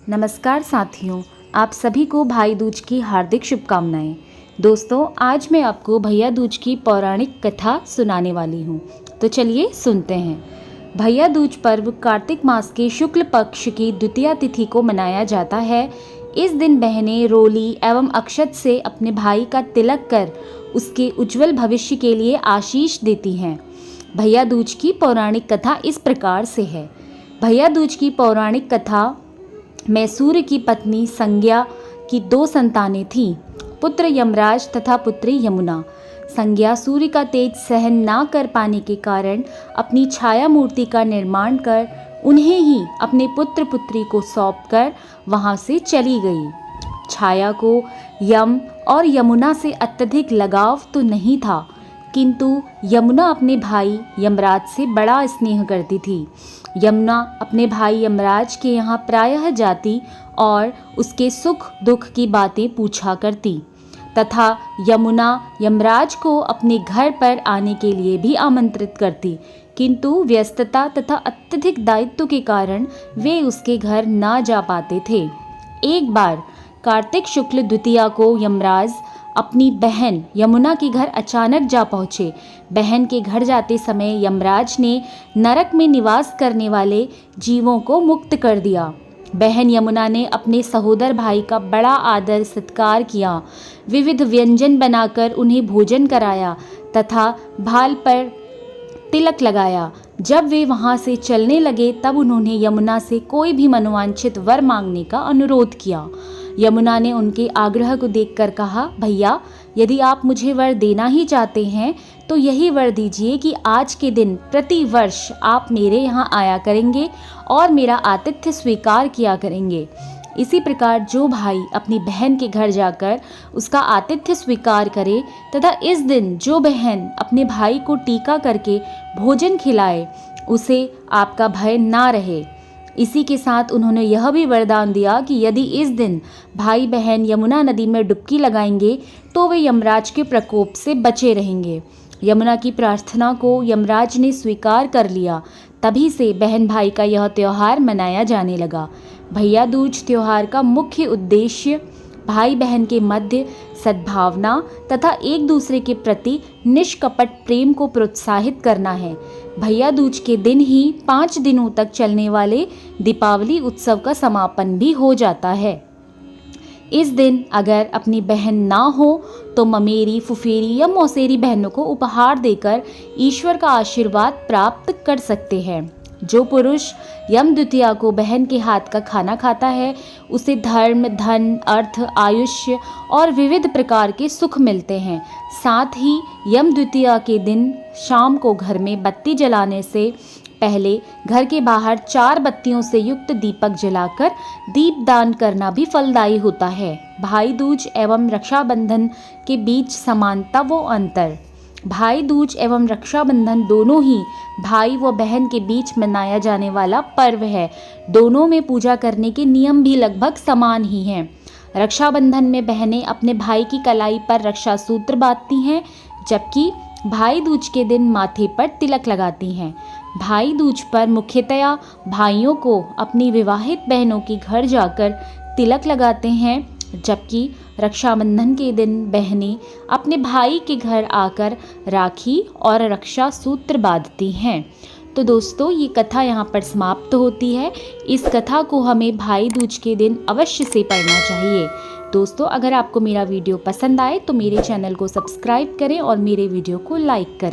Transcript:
नमस्कार साथियों, आप सभी को भाई दूज की हार्दिक शुभकामनाएं। दोस्तों, आज मैं आपको भैया दूज की पौराणिक कथा सुनाने वाली हूँ। तो चलिए सुनते हैं। भैया दूज पर्व कार्तिक मास के शुक्ल पक्ष की द्वितीया तिथि को मनाया जाता है। इस दिन बहनें रोली एवं अक्षत से अपने भाई का तिलक कर उसके उज्जवल भविष्य के लिए आशीष देती हैं। भैया दूज की पौराणिक कथा इस प्रकार से है। भैया दूज की पौराणिक कथा में सूर्य की पत्नी संज्ञा की 2 संतानें थीं, पुत्र यमराज तथा पुत्री यमुना। संज्ञा सूर्य का तेज सहन ना कर पाने के कारण अपनी छाया मूर्ति का निर्माण कर उन्हें ही अपने पुत्र पुत्री को सौंपकर वहां से चली गई। छाया को यम और यमुना से अत्यधिक लगाव तो नहीं था, किंतु यमुना अपने भाई यमराज से बड़ा स्नेह करती थी। यमुना अपने भाई यमराज के यहाँ प्रायः जाती और उसके सुख दुख की बातें पूछा करती तथा यमुना यमराज को अपने घर पर आने के लिए भी आमंत्रित करती, किंतु व्यस्तता तथा अत्यधिक दायित्व के कारण वे उसके घर ना जा पाते थे। एक बार कार्तिक शुक्ल द्वितीया को यमराज अपनी बहन यमुना के घर अचानक जा पहुँचे। बहन के घर जाते समय यमराज ने नरक में निवास करने वाले जीवों को मुक्त कर दिया। बहन यमुना ने अपने सहोदर भाई का बड़ा आदर सत्कार किया, विविध व्यंजन बनाकर उन्हें भोजन कराया तथा भाल पर तिलक लगाया। जब वे वहां से चलने लगे तब उन्होंने यमुना से कोई भी मनोवांछित वर मांगने का अनुरोध किया। यमुना ने उनके आग्रह को देखकर कहा, भैया, यदि आप मुझे वर देना ही चाहते हैं तो यही वर दीजिए कि आज के दिन प्रति वर्ष आप मेरे यहाँ आया करेंगे और मेरा आतिथ्य स्वीकार किया करेंगे। इसी प्रकार जो भाई अपनी बहन के घर जाकर उसका आतिथ्य स्वीकार करे तथा इस दिन जो बहन अपने भाई को टीका करके भोजन खिलाए, उसे आपका भय ना रहे। इसी के साथ उन्होंने यह भी वरदान दिया कि यदि इस दिन भाई बहन यमुना नदी में डुबकी लगाएंगे तो वे यमराज के प्रकोप से बचे रहेंगे। यमुना की प्रार्थना को यमराज ने स्वीकार कर लिया। तभी से बहन भाई का यह त्यौहार मनाया जाने लगा। भैया दूज त्यौहार का मुख्य उद्देश्य भाई बहन के मध्य सद्भावना तथा एक दूसरे के प्रति निष्कपट प्रेम को प्रोत्साहित करना है। भैया दूज के दिन ही 5 दिनों तक चलने वाले दीपावली उत्सव का समापन भी हो जाता है। इस दिन अगर अपनी बहन ना हो तो ममेरी, फुफेरी या मौसेरी बहनों को उपहार देकर ईश्वर का आशीर्वाद प्राप्त कर सकते हैं। जो पुरुष यम द्वितीया को बहन के हाथ का खाना खाता है उसे धर्म, धन, अर्थ, आयुष्य और विविध प्रकार के सुख मिलते हैं। साथ ही यम द्वितीया के दिन शाम को घर में बत्ती जलाने से पहले घर के बाहर 4 बत्तियों से युक्त दीपक जलाकर दीपदान करना भी फलदायी होता है। भाई दूज एवं रक्षाबंधन के बीच समानता व अंतर। भाई दूज एवं रक्षाबंधन दोनों ही भाई व बहन के बीच मनाया जाने वाला पर्व है। दोनों में पूजा करने के नियम भी लगभग समान ही हैं। रक्षाबंधन में बहनें अपने भाई की कलाई पर रक्षा सूत्र बांधती हैं, जबकि भाई दूज के दिन माथे पर तिलक लगाती हैं। भाई दूज पर मुख्यतया भाइयों को अपनी विवाहित बहनों के घर जाकर तिलक लगाते हैं, जबकि रक्षाबंधन के दिन बहनें अपने भाई के घर आकर राखी और रक्षा सूत्र बांधती हैं। तो दोस्तों, ये कथा यहाँ पर समाप्त होती है। इस कथा को हमें भाई दूज के दिन अवश्य से पढ़ना चाहिए। दोस्तों, अगर आपको मेरा वीडियो पसंद आए तो मेरे चैनल को सब्सक्राइब करें और मेरे वीडियो को लाइक करें।